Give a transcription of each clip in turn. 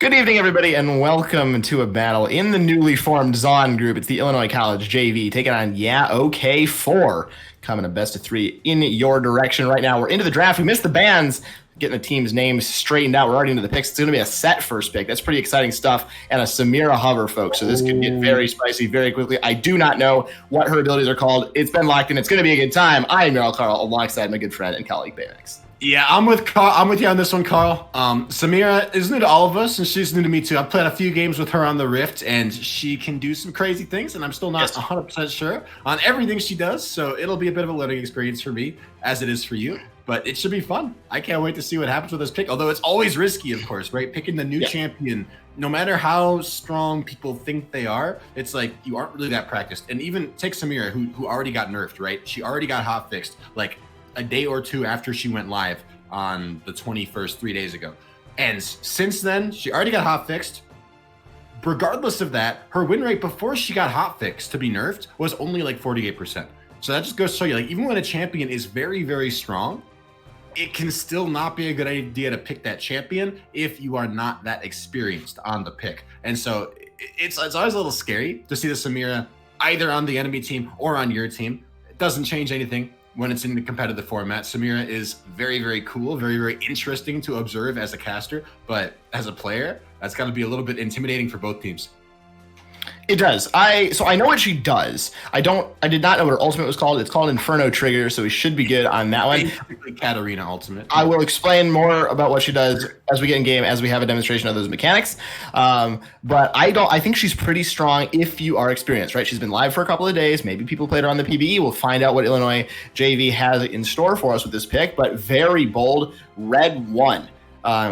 Good evening, everybody, and welcome to a battle in the newly formed Zaun group. It's the Illinois College JV taking on OK4, coming a best of three in your direction right now. We're into the draft. We missed the bans, getting the team's names straightened out. We're already into the picks. It's going to be a set first pick. That's pretty exciting stuff, and a Samira hover, folks. So this could get very spicy very quickly. I do not know what her abilities are called. It's been locked in. It's going to be a good time. I am Meryl Carl, alongside my good friend and colleague, Baymax. Yeah, I'm with Carl. I'm with you on this one, Carl. Samira is new to all of us, and she's new to me too. I've played a few games with her on the Rift, and she can do some crazy things, and I'm still not 100% sure on everything she does, so it'll be a bit of a learning experience for me, as it is for you, but it should be fun. I can't wait to see what happens with this pick, although it's always risky, of course, right? Picking the new champion, no matter how strong people think they are, it's like you aren't really that practiced. And even take Samira, who already got nerfed, right? She already got hot fixed, like, a day or two after she went live on the 21st, 3 days ago. And since then, she already got hot fixed. Regardless of that, her win rate before she got hot fixed to be nerfed was only like 48%. So that just goes to show you, like, even when a champion is very, very strong, it can still not be a good idea to pick that champion if you are not that experienced on the pick. And so it's always a little scary to see the Samira either on the enemy team or on your team. It doesn't change anything when it's in the competitive format. Samira is very, very cool, very, very interesting to observe as a caster, but as a player, that's got to be a little bit intimidating for both teams. It does. So I know what she does. I did not know what her ultimate was called. It's called Inferno Trigger, so we should be good on that one. Basically Katarina ultimate. I will explain more about what she does as we get in game, as we have a demonstration of those mechanics. But I think she's pretty strong if you are experienced, right? She's been live for a couple of days. Maybe people played her on the PBE. We'll find out what Illinois JV has in store for us with this pick, but very bold, red 1.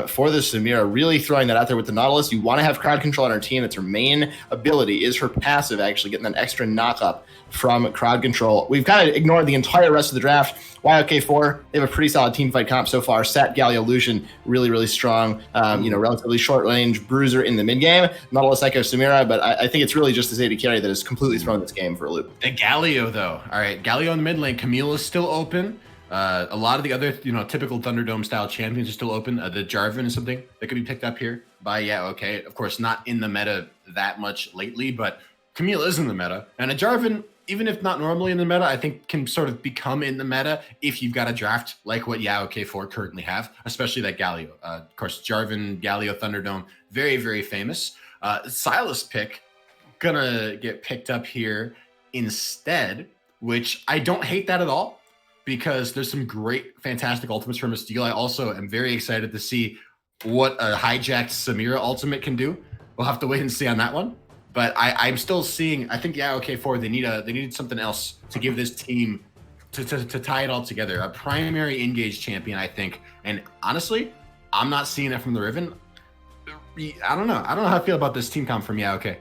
For the Samira, really throwing that out there with the Nautilus. You want to have crowd control on her team. That's her main ability, is her passive, actually getting that extra knock up from crowd control. We've kind of ignored the entire rest of the draft. YOK4, they have a pretty solid team fight comp so far. Sat, Galio, Lucian, really, really strong. Relatively short range bruiser in the mid game. Nautilus, Echo, Samira, but I think it's really just this AD carry that has completely thrown this game for a loop. And Galio, though. All right, Galio in the mid lane. Camille is still open. A lot of the other, typical Thunderdome style champions are still open. The Jarvan is something that could be picked up here by OK. Of course, not in the meta that much lately, but Camille is in the meta. And a Jarvan, even if not normally in the meta, I think can sort of become in the meta if you've got a draft like what OK4 currently have, especially that Galio. Of course, Jarvan, Galio, Thunderdome, very, very famous. Silas pick, gonna get picked up here instead, which I don't hate that at all, because there's some great, fantastic ultimates from Steele. I also am very excited to see what a hijacked Samira ultimate can do. We'll have to wait and see on that one. But I'm still seeing, I think, OK4, they needed something else to give this team to tie it all together. A primary engaged champion, I think. And honestly, I'm not seeing it from the Riven. I don't know. I don't know how I feel about this team comp from OK.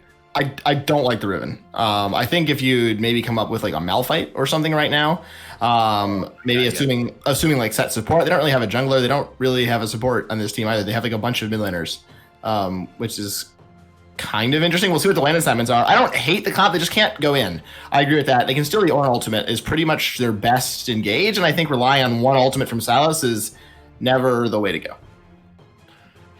I don't like the Riven. I think if you'd maybe come up with like a Malphite or something right now, assuming like set support, they don't really have a jungler. They don't really have a support on this team either. They have like a bunch of mid laners, which is kind of interesting. We'll see what the land assignments are. I don't hate the comp. They just can't go in. I agree with that. They can still, the Ornn ultimate is pretty much their best engage, and I think relying on one ultimate from Silas is never the way to go.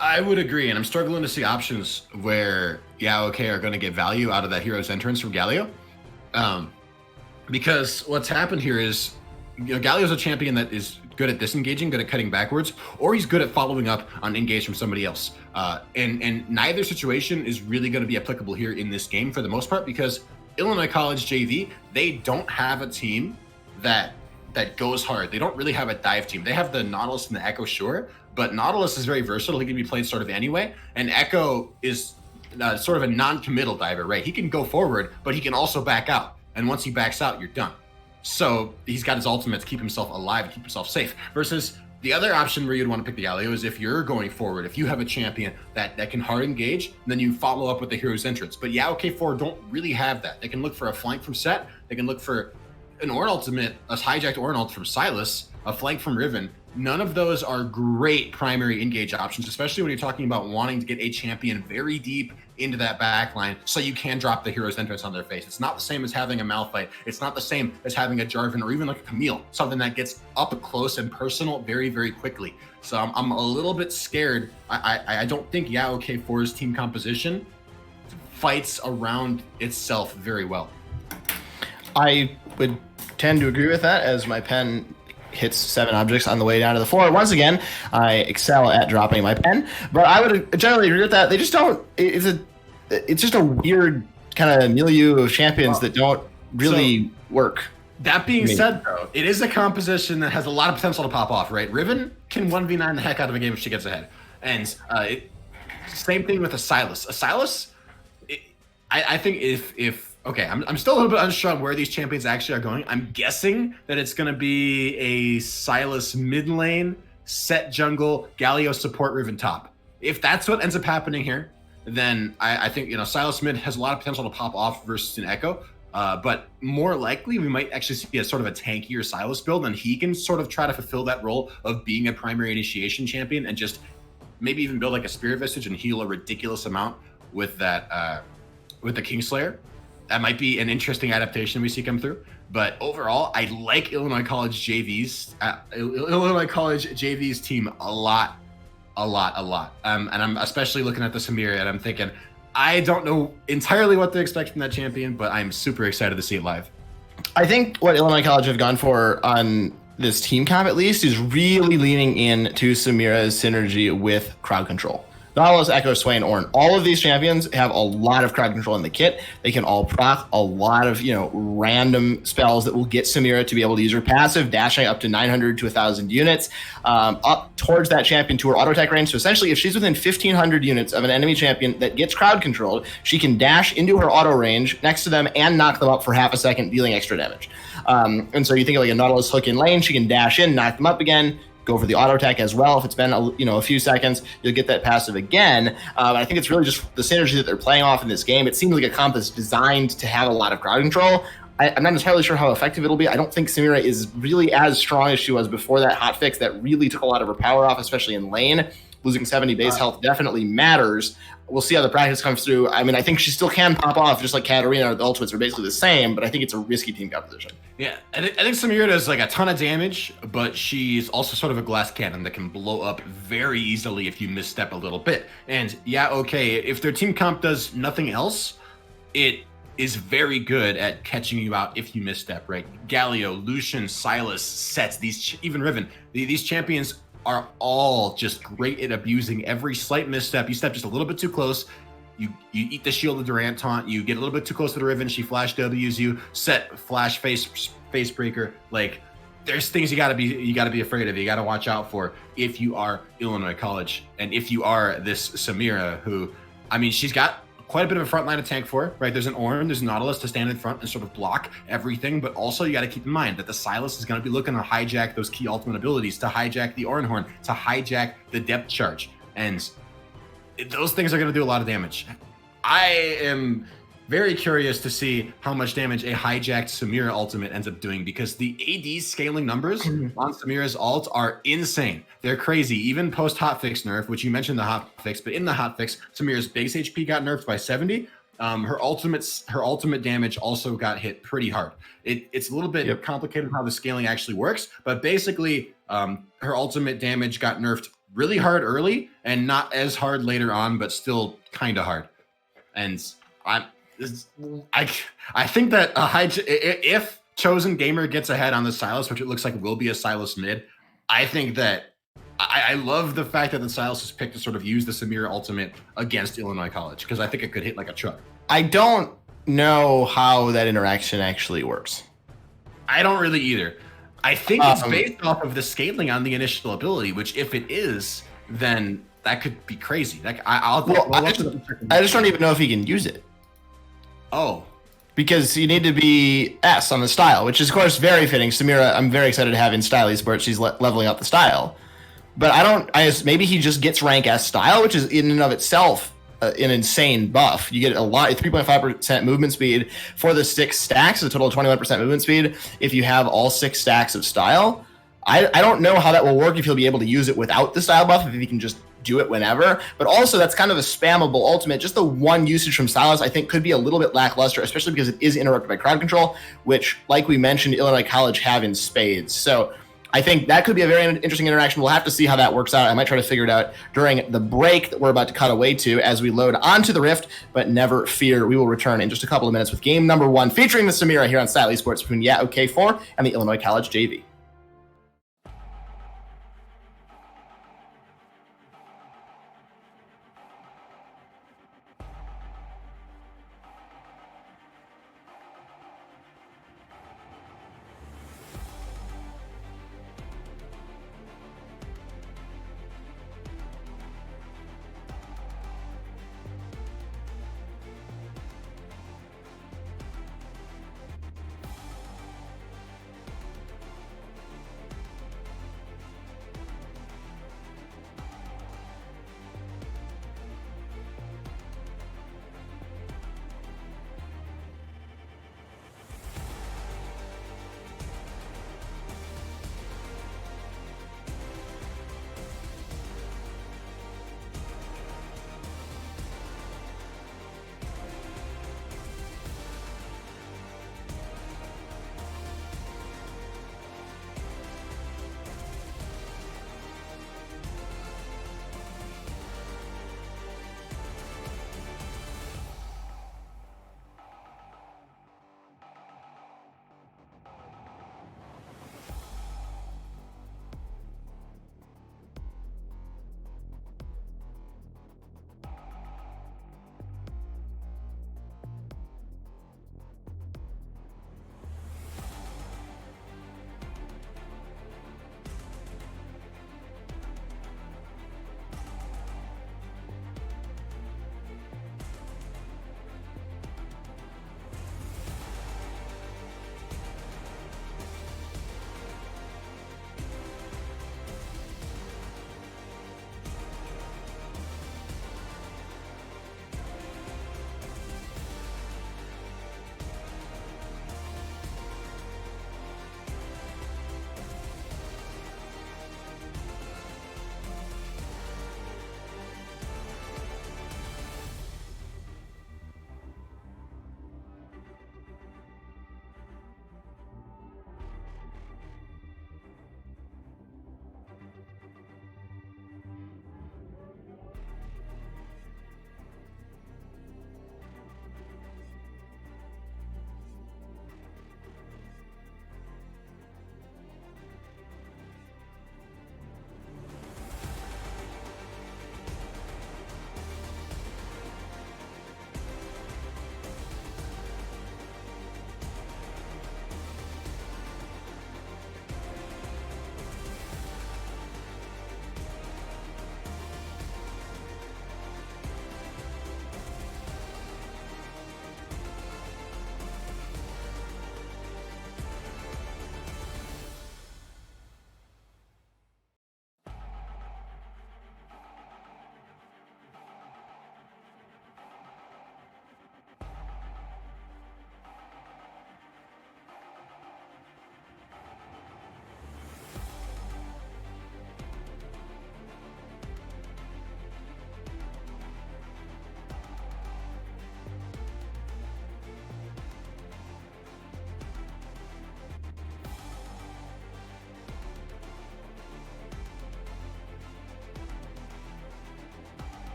I would agree, and I'm struggling to see options where OK are going to get value out of that hero's entrance from Galio. Because what's happened here is, Galio's a champion that is good at disengaging, good at cutting backwards, or he's good at following up on engage from somebody else. And neither situation is really going to be applicable here in this game for the most part, because Illinois College JV, they don't have a team that goes hard. They don't really have a dive team. They have the Nautilus and the Echo, sure, but Nautilus is very versatile. He can be played sort of anyway, and Echo is sort of a non-committal diver, right? He can go forward, but he can also back out. And once he backs out, you're done. So he's got his ultimate to keep himself alive and keep himself safe. Versus the other option where you'd want to pick the Galio is if you're going forward, if you have a champion that can hard engage, then you follow up with the hero's entrance. But OK4 don't really have that. They can look for a flank from Set. They can look for an Ornn ultimate, a hijacked Ornn ult from Silas, a flank from Riven. None of those are great primary engage options, especially when you're talking about wanting to get a champion very deep into that back line so you can drop the hero's entrance on their face. It's not the same as having a Malphite. It's not the same as having a Jarvan or even like a Camille, something that gets up close and personal very, very quickly. So I'm a little bit scared. I don't think Yao K4's team composition fights around itself very well. I would tend to agree with that, as my pen hits 7 objects on the way down to the floor. Once again, I excel at dropping my pen, but I would generally agree with that. They just don't. It's just a weird kind of milieu of champions that don't really work. That being said, though, it is a composition that has a lot of potential to pop off, right? Riven can 1v9 the heck out of a game if she gets ahead. And same thing with a Sylas. A Sylas, I think if okay, I'm still a little bit unsure on where these champions actually are going. I'm guessing that it's going to be a Sylas mid lane, set jungle, Galio support, Riven top. If that's what ends up happening here, then I think, Sylas mid has a lot of potential to pop off versus an Echo. But more likely, we might actually see a sort of a tankier Sylas build, and he can sort of try to fulfill that role of being a primary initiation champion and just maybe even build like a Spirit Visage and heal a ridiculous amount with that with the Kingslayer. That might be an interesting adaptation we see come through. But overall, I like Illinois College JV's team a lot. And I'm especially looking at the Samira, and I'm thinking, I don't know entirely what to expect from that champion, but I'm super excited to see it live. I think what Illinois College have gone for on this team comp, at least, is really leaning into Samira's synergy with crowd control. Nautilus, Echo, Swain, Ornn. All of these champions have a lot of crowd control in the kit. They can all proc a lot of, random spells that will get Samira to be able to use her passive, dashing up to 900 to 1,000 units, up towards that champion to her auto attack range. So essentially, if she's within 1,500 units of an enemy champion that gets crowd controlled, she can dash into her auto range next to them and knock them up for half a second, dealing extra damage. And so you think of like a Nautilus hook in lane, she can dash in, knock them up again, go for the auto attack as well. If it's been a few seconds, you'll get that passive again. I think it's really just the synergy that they're playing off in this game. It seems like a comp that's designed to have a lot of crowd control. I'm not entirely sure how effective it'll be. I don't think Samira is really as strong as she was before that hotfix that really took a lot of her power off, especially in lane. Losing 70 base health definitely matters. We'll see how the practice comes through. I mean, I think she still can pop off, just like Katarina. The ultimates are basically the same, but I think it's a risky team composition. Yeah, I think Samira does like a ton of damage, but she's also sort of a glass cannon that can blow up very easily if you misstep a little bit. And yeah, okay, if their team comp does nothing else, it is very good at catching you out if you misstep, right? Galio, Lucian, Sylas, Sets, even Riven, these champions are all just great at abusing every slight misstep. You step just a little bit too close, you eat the shield of Durant taunt, you get a little bit too close to the Riven, she flash W's you, Set flash face breaker. Like, there's things you gotta be afraid of, you gotta watch out for if you are Illinois College, and if you are this Samira, who, I mean, she's got quite a bit of a front line to tank for, right? There's an Ornn, there's Nautilus to stand in front and sort of block everything, but also you got to keep in mind that the Sylas is going to be looking to hijack those key ultimate abilities, to hijack the Ornn Horn, to hijack the depth charge, and those things are going to do a lot of damage. I am very curious to see how much damage a hijacked Samira ultimate ends up doing, because the AD scaling numbers on Samira's ult are insane. They're crazy. Even post hotfix nerf, which you mentioned the hotfix, but in the hotfix, Samira's base HP got nerfed by 70. Her ultimate damage also got hit pretty hard. It's a little bit complicated how the scaling actually works, but basically her ultimate damage got nerfed really hard early and not as hard later on, but still kind of hard. And I think that if Chosen Gamer gets ahead on the Sylas, which it looks like will be a Sylas mid, I think that I love the fact that the Sylas has picked to sort of use the Samira ultimate against Illinois College, because I think it could hit like a truck. I don't know how that interaction actually works. I don't really either. I think it's based off of the scaling on the initial ability, which if it is, then that could be crazy. Like I just don't even know if he can use it. Oh. Because you need to be S on the style, which is, of course, very fitting. Samira, I'm very excited to have in Style Esports. She's leveling up the style. But maybe he just gets rank S style, which is in and of itself an insane buff. You get a lot, 3.5% movement speed for the 6 stacks, a total of 21% movement speed if you have all 6 stacks of style. I don't know how that will work, if he'll be able to use it without the style buff, if he can just do it whenever. But also, that's kind of a spammable ultimate. Just the one usage from Sylas, I think, could be a little bit lackluster, especially because it is interrupted by crowd control, which, like we mentioned, Illinois College have in spades. So I think that could be a very interesting interaction. We'll have to see how that works out. I might try to figure it out during the break that we're about to cut away to as we load onto the Rift, but never fear, we will return in just a couple of minutes with game number 1 featuring the Samira here on Style Esports between K4 and the Illinois College JV.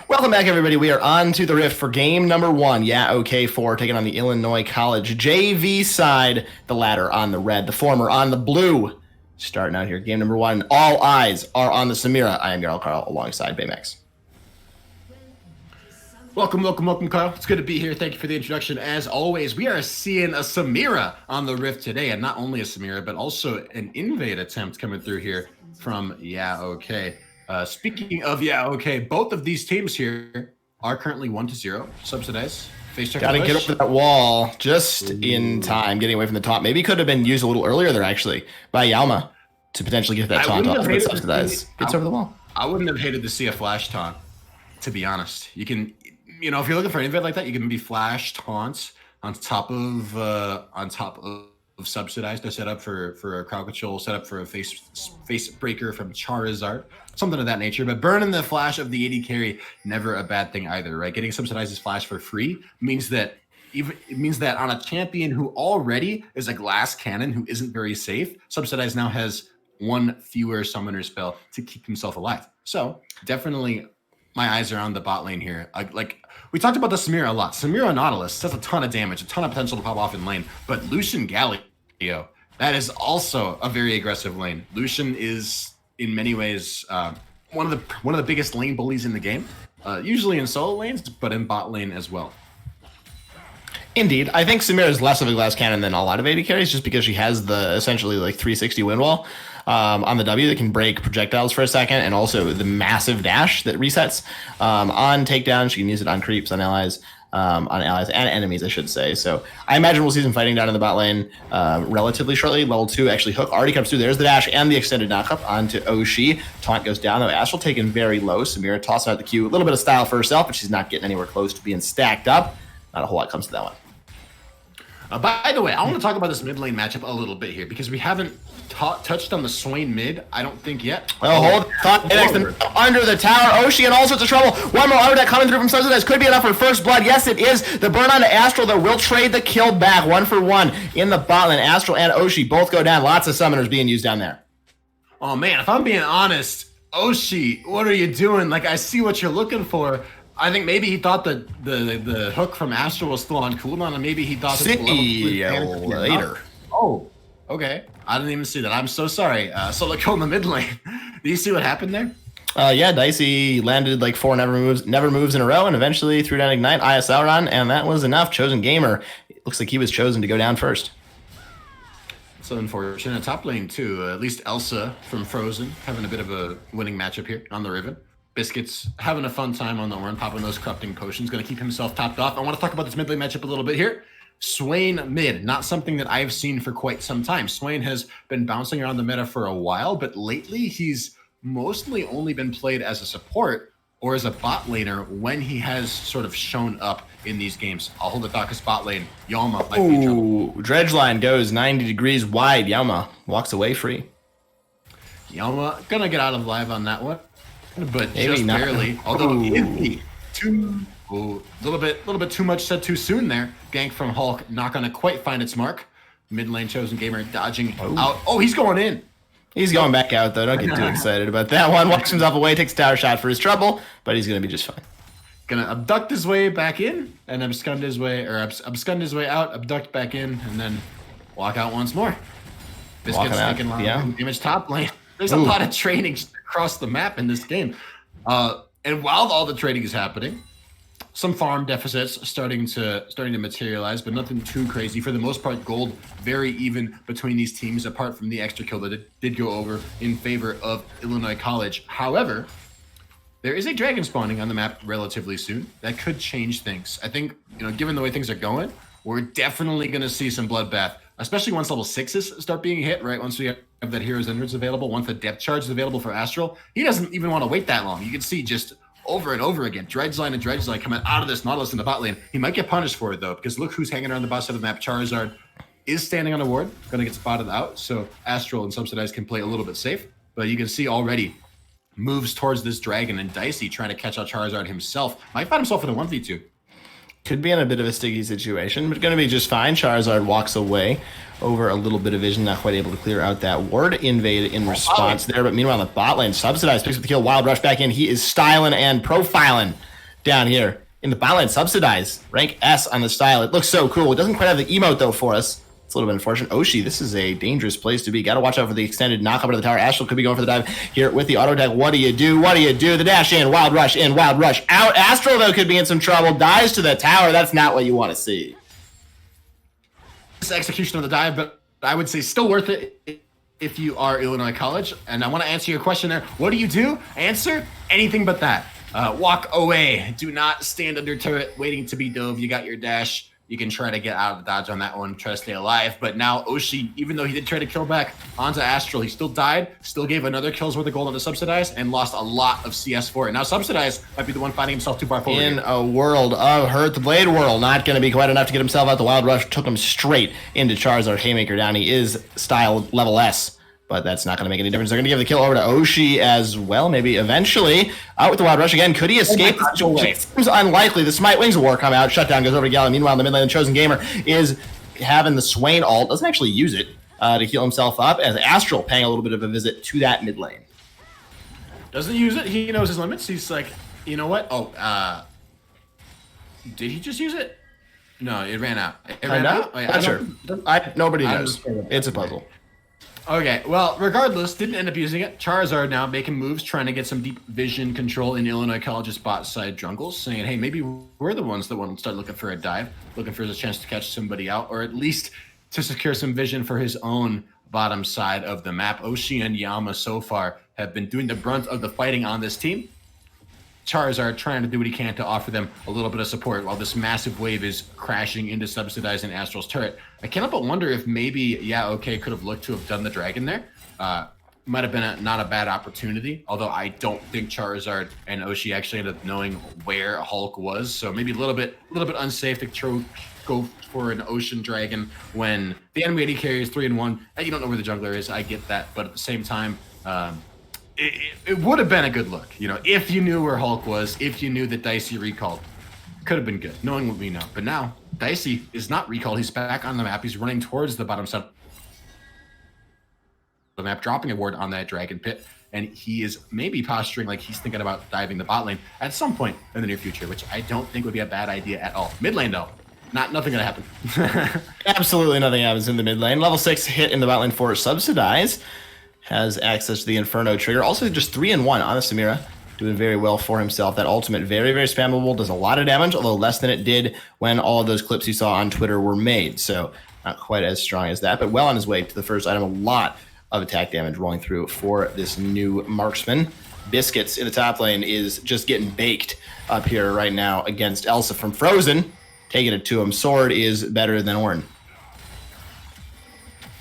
Welcome back, everybody. We are on to the Rift for game number 1. Yeah, okay, 4, taking on the Illinois College JV side. The latter on the red, the former on the blue. Starting out here, game number 1. All eyes are on the Samira. I am Jarl Carl alongside Baymax. Welcome, Kyle. It's good to be here. Thank you for the introduction. As always, we are seeing a Samira on the Rift today, and not only a Samira, but also an invade attempt coming through here from Yeah, okay. Speaking of Yeah, okay, both of these teams here are currently 1-0. Subsidized. Face check. Gotta get over that wall just in time, getting away from the taunt. Maybe could have been used a little earlier there, actually, by Yalma to potentially get that taunt off. But Subsidized gets over the wall. I wouldn't have hated to see a flash taunt, to be honest. You can, you know, if you're looking for an invade like that, you can be flash taunts on top of Subsidized to set up for a crowd control, set up for a face breaker from Charizard, something of that nature. But burning the flash of the AD carry, never a bad thing either, right? Getting Subsidized's flash for free means that on a champion who already is a glass cannon who isn't very safe, Subsidized now has one fewer summoner spell to keep himself alive. So definitely my eyes are on the bot lane here. Like we talked about the Samira a lot. Samira Nautilus does a ton of damage, a ton of potential to pop off in lane, but Lucian Galio, that is also a very aggressive lane. Lucian is in many ways one of the biggest lane bullies in the game, usually in solo lanes, but in bot lane as well. Indeed. I think Samira is less of a glass cannon than a lot of AD carries just because she has the essentially like 360 wind wall on the W that can break projectiles for a second, and also the massive dash that resets on takedown. She can use it on creeps, on allies and enemies, I should say. So I imagine we'll see some fighting down in the bot lane relatively shortly. Level 2 actually hook already comes through. There's the dash and the extended knockup onto Oshi. Taunt goes down though. Astral taken very low. Samira tossing out the Q. A little bit of style for herself, but she's not getting anywhere close to being stacked up. Not a whole lot comes to that one. By the way, I want to talk about this mid lane matchup a little bit here because we haven't touched on the Swain mid, I don't think yet. Oh, hold under the tower. Oshi in all sorts of trouble. One more auto deck coming through from Subsidized. Could be enough for first blood. Yes, it is. The burn onto Astral, though, will trade the kill back 1-for-1 in the bot lane. Astral and Oshi both go down. Lots of summoners being used down there. Oh, man, if I'm being honest, Oshi, what are you doing? Like, I see what you're looking for. I think maybe he thought that the hook from Astral was still on cooldown, and maybe he thought that later. Oh, okay. I didn't even see that. I'm so sorry. Solo kill in the mid lane. Do you see what happened there? Yeah, Dicey landed like 4 never moves in a row, and eventually threw down Ignite, ISL run, and that was enough. Chosen Gamer. It looks like he was chosen to go down first. So unfortunate. Top lane too. At least Elsa from Frozen having a bit of a winning matchup here on the Riven. Biscuits having a fun time on the Ornn, popping those corrupting potions, going to keep himself topped off. I want to talk about this mid lane matchup a little bit here. Swain mid, not something that I've seen for quite some time. Swain has been bouncing around the meta for a while, but lately he's mostly only been played as a support or as a bot laner when he has sort of shown up in these games. I'll hold the thought because bot lane, Yalma might be in trouble. Dredge line goes 90 degrees wide. Yalma walks away free. Yalma gonna get out of live on that one. But maybe just not. Barely. Although a little bit too much said too soon there. Gank from Hulk, not gonna quite find its mark. Mid lane Chosen Gamer dodging out. Oh, he's going in. He's going back out though. Don't get too excited about that one. Walks himself away, takes a tower shot for his trouble, but he's gonna be just fine. Gonna abduct his way back in and abscond his way out, abduct back in, and then walk out once more. Biscuit's taking a lot of damage top lane. There's a lot of trading across the map in this game. And while all the trading is happening, some farm deficits starting to materialize, but nothing too crazy. For the most part, gold very even between these teams, apart from the extra kill that did go over in favor of Illinois College. However, there is a dragon spawning on the map relatively soon that could change things. I think, given the way things are going, we're definitely going to see some bloodbath, especially once level 6s start being hit, right? Once we have that Hero's Entrance available, once the depth charge is available for Astral, he doesn't even want to wait that long. You can see just over and over again, Dredge line coming out of this Nautilus in the bot lane. He might get punished for it though, because look who's hanging around the bot side of the map. Charizard is standing on a ward, going to get spotted out, so Astral and Subsidized can play a little bit safe. But you can see already moves towards this dragon, and Dicey trying to catch out Charizard himself. Might find himself in a 1v2. Could be in a bit of a sticky situation, but going to be just fine. Charizard walks away over a little bit of vision, not quite able to clear out that ward. Invade in response there, but meanwhile, the bot lane Subsidized picks up the kill. Wild rush back in. He is styling and profiling down here in the botline. Subsidize, rank S on the style. It looks so cool. It doesn't quite have the emote though for us. It's a little bit unfortunate. Oshi, this is a dangerous place to be. Got to watch out for the extended knock up into the tower. Astral could be going for the dive here with the auto attack. What do you do? What do you do? The dash in, wild rush out. Astral, though, could be in some trouble. Dives to the tower. That's not what you want to see. This execution of the dive, but I would say still worth it if you are Illinois College. And I want to answer your question there. What do you do? Answer anything but that. Walk away. Do not stand under turret waiting to be dove. You got your dash. You can try to get out of the dodge on that one, try to stay alive. But now Oshi, even though he did try to kill back onto Astral, he still died, still gave another kills worth of gold on the Subsidize, and lost a lot of CS for it. Now Subsidize might be the one finding himself too far forward. In a world of hurt, the Blade Whirl not going to be quite enough to get himself out. The Wild Rush took him straight into Charizard Haymaker down. He is style level S, but that's not going to make any difference. They're going to give the kill over to Oshi as well, maybe eventually. Out with the Wild Rush again. Could he escape? It seems unlikely. The Smite Wings War come out. Shutdown goes over to Gallon. Meanwhile, in the mid lane, the Chosen Gamer is having the Swain ult. Doesn't actually use it to heal himself up, as Astral paying a little bit of a visit to that mid lane. Doesn't use it. He knows his limits. He's like, you know what? Oh, did he just use it? No, it ran out. It ran out? Oh, yeah. Not sure. Nobody knows. It's a puzzle. Okay, well, regardless, didn't end up using it. Charizard now making moves, trying to get some deep vision control in Illinois College's bot side jungles, saying, hey, maybe we're the ones that want to start looking for a dive, looking for a chance to catch somebody out, or at least to secure some vision for his own bottom side of the map. Oshi and Yama so far have been doing the brunt of the fighting on this team. Charizard trying to do what he can to offer them a little bit of support while this massive wave is crashing into subsidizing Astral's turret. I can't help but wonder if maybe, could have looked to have done the dragon there. Might have been not a bad opportunity, although I don't think Charizard and Oshi actually ended up knowing where Hulk was. So maybe a little bit unsafe to go for an Ocean Dragon when the enemy AD carry is 3-1 and you don't know where the jungler is. I get that, but at the same time, it would have been a good look, if you knew where Hulk was, if you knew that Dicey recalled. Could have been good, knowing what we know. But now, Dicey is not recalled. He's back on the map. He's running towards the bottom side of the map, dropping a ward on that Dragon Pit, and he is maybe posturing like he's thinking about diving the bot lane at some point in the near future, which I don't think would be a bad idea at all. Mid lane, though. Nothing gonna happen. Absolutely nothing happens in the mid lane. Level 6 hit in the bot lane for Subsidize. Has access to the Inferno trigger. Also just 3-1 on the Samira. Doing very well for himself. That ultimate, very, very spammable. Does a lot of damage, although less than it did when all of those clips you saw on Twitter were made. So not quite as strong as that, but well on his way to the first item. A lot of attack damage rolling through for this new marksman. Biscuits in the top lane is just getting baked up here right now against Elsa from Frozen. Taking it to him. Sword is better than Ornn.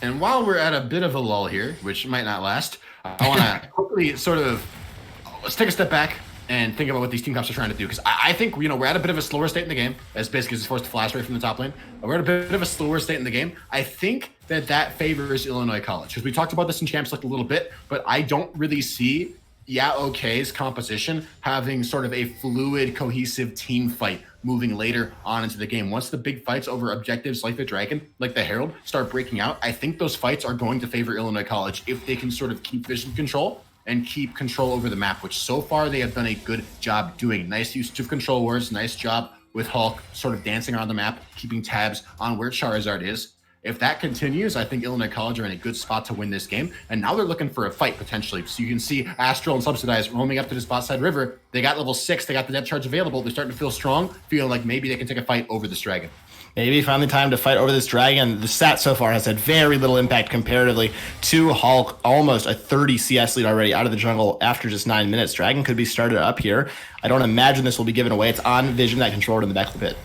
And while we're at a bit of a lull here, which might not last, I want to quickly let's take a step back and think about what these team comps are trying to do. Because I think, we're at a bit of a slower state in the game, as Biscuits is forced to flash right from the top lane. We're at a bit of a slower state in the game. I think that favors Illinois College. Because we talked about this in Champs Select a little bit, but I don't really see Yaok's composition having sort of a fluid, cohesive team fight moving later on into the game. Once the big fights over objectives like the Dragon, like the Herald, start breaking out, I think those fights are going to favor Illinois College if they can sort of keep vision control and keep control over the map, which so far they have done a good job doing. Nice use of control words, nice job with Hulk sort of dancing around the map, keeping tabs on where Charizard is. If that continues, I think Illinois College are in a good spot to win this game. And now they're looking for a fight, potentially. So you can see Astral and Subsidize roaming up to this bot side river. They got level 6. They got the depth charge available. They're starting to feel strong, feeling like maybe they can take a fight over this dragon. Maybe finally time to fight over this dragon. The stat so far has had very little impact comparatively to Hulk. Almost a 30 CS lead already out of the jungle after just 9 minutes. Dragon could be started up here. I don't imagine this will be given away. It's on Vision, that controller in the back of the pit.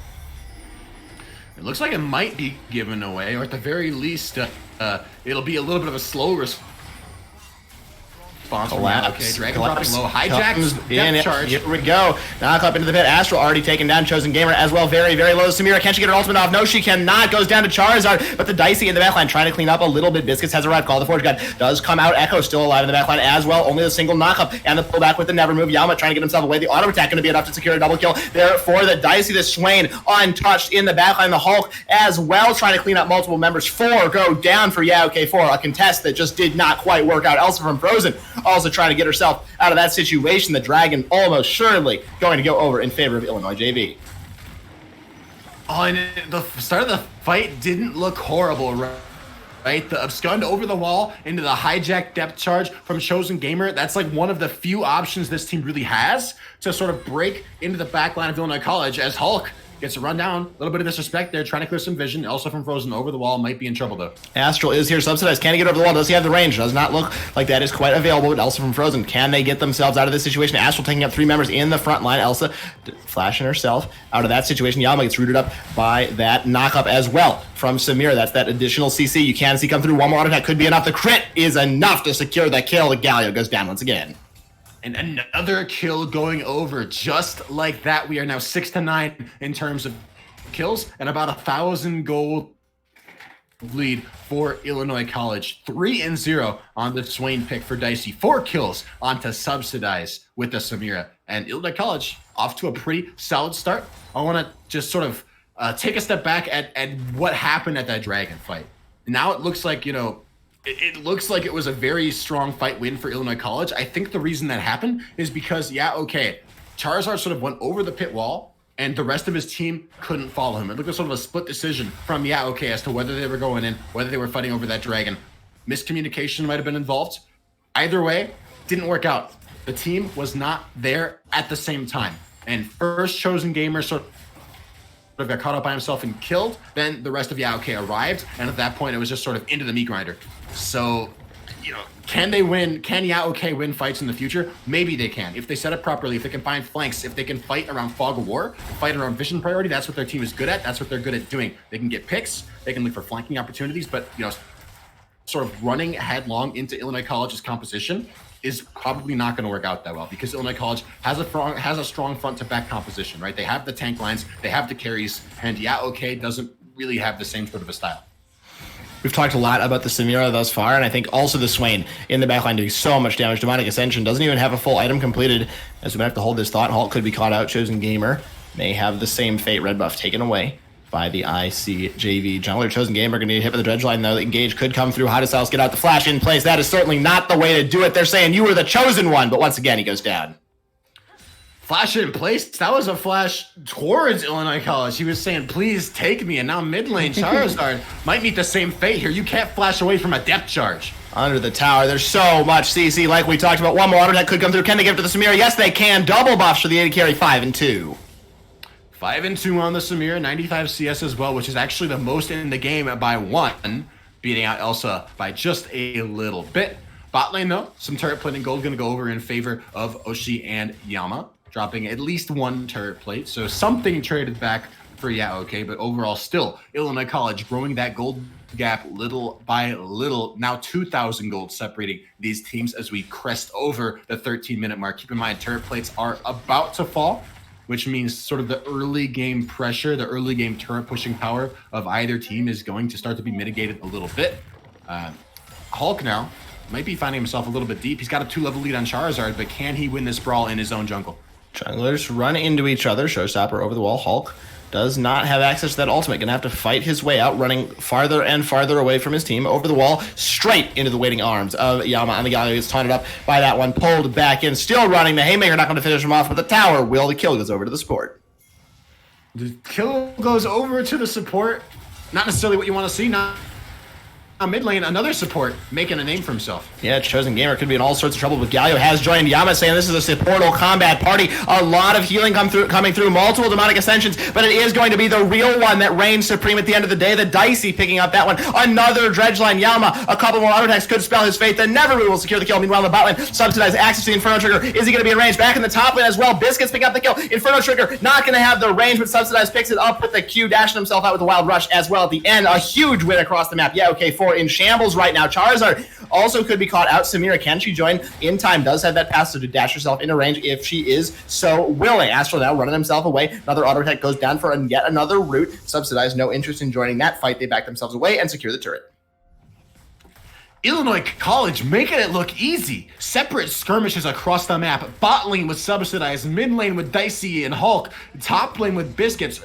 It looks like it might be given away, or at the very least, it'll be a little bit of a slow response. Okay, Dragon dropping low, hijacks, charge. Here we go. Knock up into the pit. Astral already taken down. Chosen Gamer as well. Very, very low. Samira, can she get her ultimate off? No, she cannot. Goes down to Charizard, but the Dicey in the backline trying to clean up a little bit. Biscuits has arrived. Call the Forge God does come out. Echo still alive in the backline as well. Only a single knockup and the pullback with the never move. Yama trying to get himself away. The auto attack going to be enough to secure a double kill there for the Dicey. The Swain untouched in the backline. The Hulk as well trying to clean up multiple members. 4 go down for Yaoke 4. A contest that just did not quite work out. Elsa from Frozen also trying to get herself out of that situation. The Dragon almost surely going to go over in favor of Illinois JV. Oh, and the start of the fight didn't look horrible, right? The abscond over the wall into the hijack depth charge from Chosen Gamer. That's like one of the few options this team really has to sort of break into the back line of Illinois College, as Hulk gets a run down. A little bit of disrespect there, trying to clear some vision. Also from Frozen over the wall, might be in trouble though. Astral is here, subsidized. Can he get over the wall? Does he have the range? Does not look like that is quite available. But Elsa from Frozen, can they get themselves out of this situation? Astral taking up 3 members in the front line. Elsa flashing herself out of that situation. Yama gets rooted up by that knock-up as well from Samira. That's that additional CC. You can see come through. One more auto attack could be enough. The crit is enough to secure the kill. The Galio goes down once again. And another kill going over. Just like that, we are now 6-9 in terms of kills and about 1,000 gold lead for Illinois College. 3-0 on the Swain pick for Dicey. 4 kills onto Subsidize with the Samira. And Illinois College off to a pretty solid start. I want to just sort of take a step back at what happened at that Dragon fight. Now it looks like, it looks like it was a very strong fight win for Illinois College. I think the reason that happened is because, Charizard sort of went over the pit wall, and the rest of his team couldn't follow him. It looked like sort of a split decision from as to whether they were going in, whether they were fighting over that Dragon. Miscommunication might have been involved. Either way, didn't work out. The team was not there at the same time. And first Chosen Gamer sort of got caught up by himself and killed. Then the rest of arrived. And at that point, it was just sort of into the meat grinder. So, can they win? Can Yaoke win fights in the future? Maybe they can. If they set up properly, if they can find flanks, if they can fight around fog of war, fight around vision priority, that's what their team is good at. That's what they're good at doing. They can get picks. They can look for flanking opportunities. But, sort of running headlong into Illinois College's composition is probably not going to work out that well, because Illinois College has a strong front to back composition, right? They have the tank lines, they have the carries, and Yaoke doesn't really have the same sort of a style. We've talked a lot about the Samira thus far, and I think also the Swain in the backline doing so much damage. Demonic Ascension doesn't even have a full item completed, as we might have to hold this thought. Halt could be caught out. Chosen Gamer may have the same fate. Red buff taken away by the ICJV jungler. Chosen Gamer going to get hit with the dredge line, though. The engage could come through. How does Salas get out the flash in place? That is certainly not the way to do it. They're saying you were the chosen one, but once again, he goes down. Flash in place. That was a flash towards Illinois College. He was saying, please take me. And now mid lane Charizard might meet the same fate here. You can't flash away from a depth charge. Under the tower, there's so much CC like we talked about. One more auto attack could come through. Can they give it to the Samira? Yes, they can. Double buffs for the AD carry. 5-2. 5-2 on the Samira. 95 CS as well, which is actually the most in the game by 1, beating out Elsa by just a little bit. Bot lane, though, some turret plate and gold going to go over in favor of Oshi and Yama, dropping at least 1 turret plate. So something traded back for Yaoke, but overall still Illinois College growing that gold gap little by little. Now 2,000 gold separating these teams as we crest over the 13-minute mark. Keep in mind, turret plates are about to fall, which means sort of the early game pressure, the early game turret pushing power of either team is going to start to be mitigated a little bit. Hulk now might be finding himself a little bit deep. He's got a 2-level lead on Charizard, but can he win this brawl in his own jungle? Junglers run into each other. Showstopper over the wall. Hulk does not have access to that ultimate. Gonna have to fight his way out, running farther and farther away from his team. Over the wall, straight into the waiting arms of Yama. On the Galio gets taunted up by that one. Pulled back in, still running. The Haymaker not going to finish him off, but the tower will. The kill goes over to the support. The kill goes over to the support. Not necessarily what you want to see. Now mid lane, another support making a name for himself. Yeah, Chosen Gamer could be in all sorts of trouble, but Galio has joined Yama, saying this is a supportal combat party. A lot of healing coming through, multiple demonic ascensions, but it is going to be the real one that reigns supreme at the end of the day. The Dicey picking up that one. Another dredge line. Yama, a couple more auto attacks could spell his fate. The Nevermoon will secure the kill. Meanwhile, the bot lane subsidized access to the Inferno Trigger. Is he going to be in range? Back in the top lane as well. Biscuits picking up the kill. Inferno Trigger not going to have the range, but subsidized picks it up with the Q, dashing himself out with the Wild Rush as well at the end. A huge win across the map. Yeah, okay, 4 in shambles right now. Charizard also could be caught out. Samira, can she join in time? Does have that pass to dash herself into range if she is so willing. Astral now running himself away. Another auto attack goes down for yet another route. Subsidized, no interest in joining that fight. They back themselves away and secure the turret. Illinois College making it look easy. Separate skirmishes across the map. Bot lane with Subsidized, mid lane with Dicey and Hulk, top lane with Biscuits.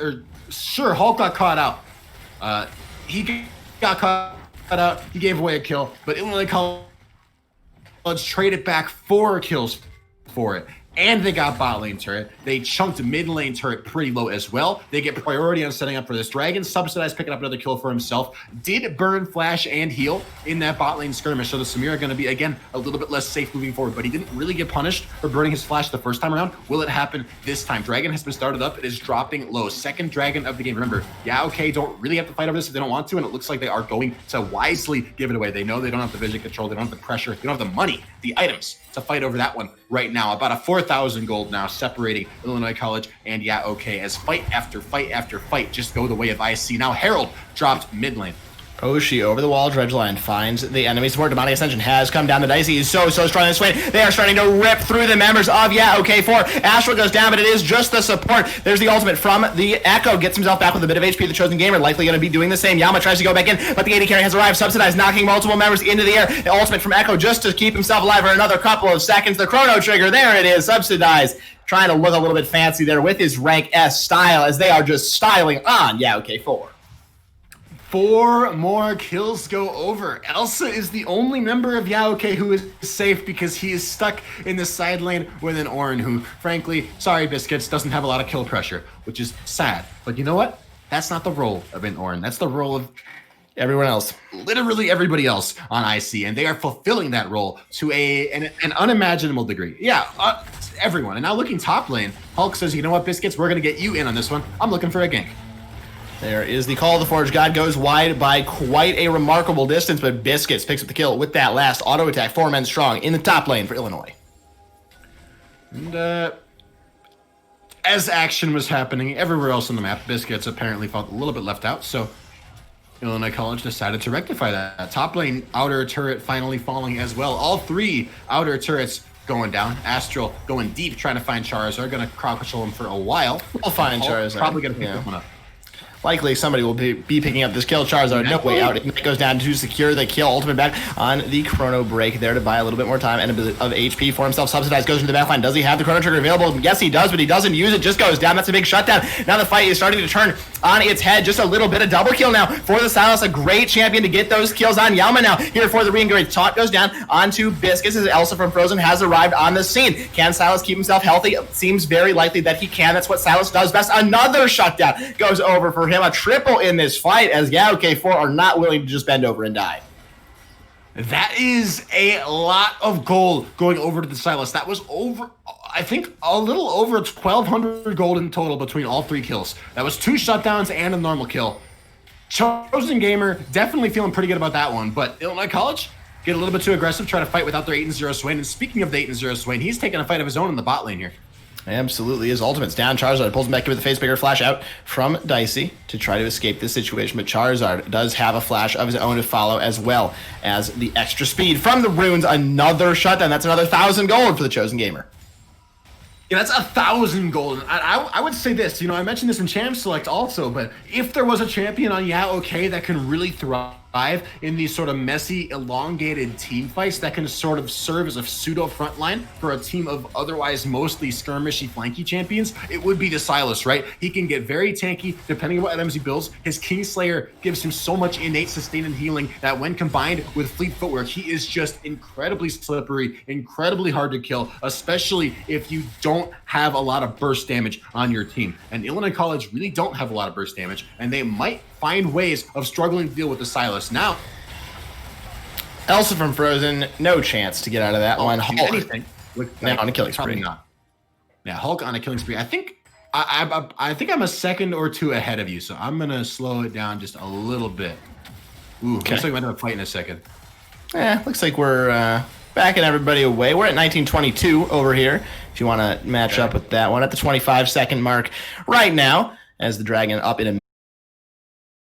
Sure, Hulk got caught out. He got caught out. He gave away a kill, but Illinois College traded back 4 kills for it. And they got bot lane turret. They chunked mid lane turret pretty low as well. They get priority on setting up for this dragon. Subsidized picking up another kill for himself. Did burn flash and heal in that bot lane skirmish. So the Samira going to be, again, a little bit less safe moving forward. But he didn't really get punished for burning his flash the first time around. Will it happen this time? Dragon has been started up. It is dropping low. Second dragon of the game. Remember, yeah, okay, don't really have to fight over this if they don't want to. And it looks like they are going to wisely give it away. They know they don't have the vision control. They don't have the pressure. They don't have the money, the items to fight over that one right now. About a 4,000 gold now separating Illinois College and yeah, okay, as fight after fight after fight just go the way of IC. Now Herald dropped mid lane. Oshi over the wall, dredge line finds the enemy support. Demonic Ascension has come down. The Dicey is so strong this way. They are starting to rip through the members of yeah, okay, 4. Astral goes down, but it is just the support. There's the ultimate from the Echo. Gets himself back with a bit of HP. The Chosen Gamer likely going to be doing the same. Yama tries to go back in, but the AD carry has arrived. Subsidized, knocking multiple members into the air. The ultimate from Echo just to keep himself alive for another couple of seconds. The Chrono Trigger, there it is, Subsidized. Trying to look a little bit fancy there with his rank S style as they are just styling on yeah, okay, 4. 4 more kills go over. Elsa is the only member of Yaoke who is safe because he is stuck in the side lane with an Ornn who, frankly, sorry Biscuits, doesn't have a lot of kill pressure, which is sad. But you know what? That's not the role of an Ornn. That's the role of everyone else. Literally everybody else on IC, and they are fulfilling that role to an unimaginable degree. Yeah, everyone. And now looking top lane, Hulk says, you know what, Biscuits, we're going to get you in on this one. I'm looking for a gank. There is the Call of the Forge. God goes wide by quite a remarkable distance, but Biscuits picks up the kill with that last auto attack. 4 men strong in the top lane for Illinois. And as action was happening everywhere else on the map, Biscuits apparently felt a little bit left out, so Illinois College decided to rectify that. Top lane outer turret finally falling as well. All 3 outer turrets going down. Astral going deep, trying to find Charizard. Going to crowd control him for a while. We'll find Charizard. Probably going to pick this one up. Likely somebody will be picking up this kill. Charizard, no way out. It goes down to secure the kill. Ultimate back on the Chrono Break there to buy a little bit more time and a bit of HP for himself. Subsidized goes into the backline. Does he have the Chrono Trigger available? Yes, he does, but he doesn't use it. Just goes down. That's a big shutdown. Now the fight is starting to turn on its head. Just a little bit of double kill now for the Silas. A great champion to get those kills on Yama now. Here for the re-engage. Taunt goes down onto Biscuits as Elsa from Frozen has arrived on the scene. Can Silas keep himself healthy? It seems very likely that he can. That's what Silas does best. Another shutdown goes over for him. A triple in this fight as Yaoke 4 are not willing to just bend over and die. That is a lot of gold going over to the Silas. That was over, I think, a little over 1,200 gold in total between all 3 kills. That was 2 shutdowns and a normal kill. Chosen Gamer definitely feeling pretty good about that one, but Illinois College get a little bit too aggressive, try to fight without their 8-0 Swain. And speaking of the 8-0 Swain, he's taking a fight of his own in the bot lane here. Absolutely. His ultimate's down. Charizard pulls him back in with the face breaker flash out from Dicey to try to escape this situation. But Charizard does have a flash of his own to follow, as well as the extra speed from the runes. Another shutdown. That's another 1,000 gold for the Chosen Gamer. Yeah, that's 1,000 gold. I would say this, I mentioned this in Champ Select also, but if there was a champion on okay that can really thrive in these sort of messy, elongated team fights that can sort of serve as a pseudo frontline for a team of otherwise mostly skirmishy flanky champions, it would be the Silas, right? He can get very tanky depending on what items he builds. His Kingslayer gives him so much innate sustain and healing that when combined with Fleet Footwork, he is just incredibly slippery, incredibly hard to kill, especially if you don't have a lot of burst damage on your team. And Illinois College really don't have a lot of burst damage, and they might find ways of struggling to deal with the Silas. Now, Elsa from Frozen, no chance to get out of that one. Hulk anything now on a killing spree. Not. Yeah, Hulk on a killing spree. I think I'm a second or 2 ahead of you, so I'm gonna slow it down just a little bit. Ooh, okay. Looks like we might have a fight in a second. Looks like we're backing everybody away. We're at 1922 over here. If you want to match up with that one at the 25-second mark right now, as the dragon up in a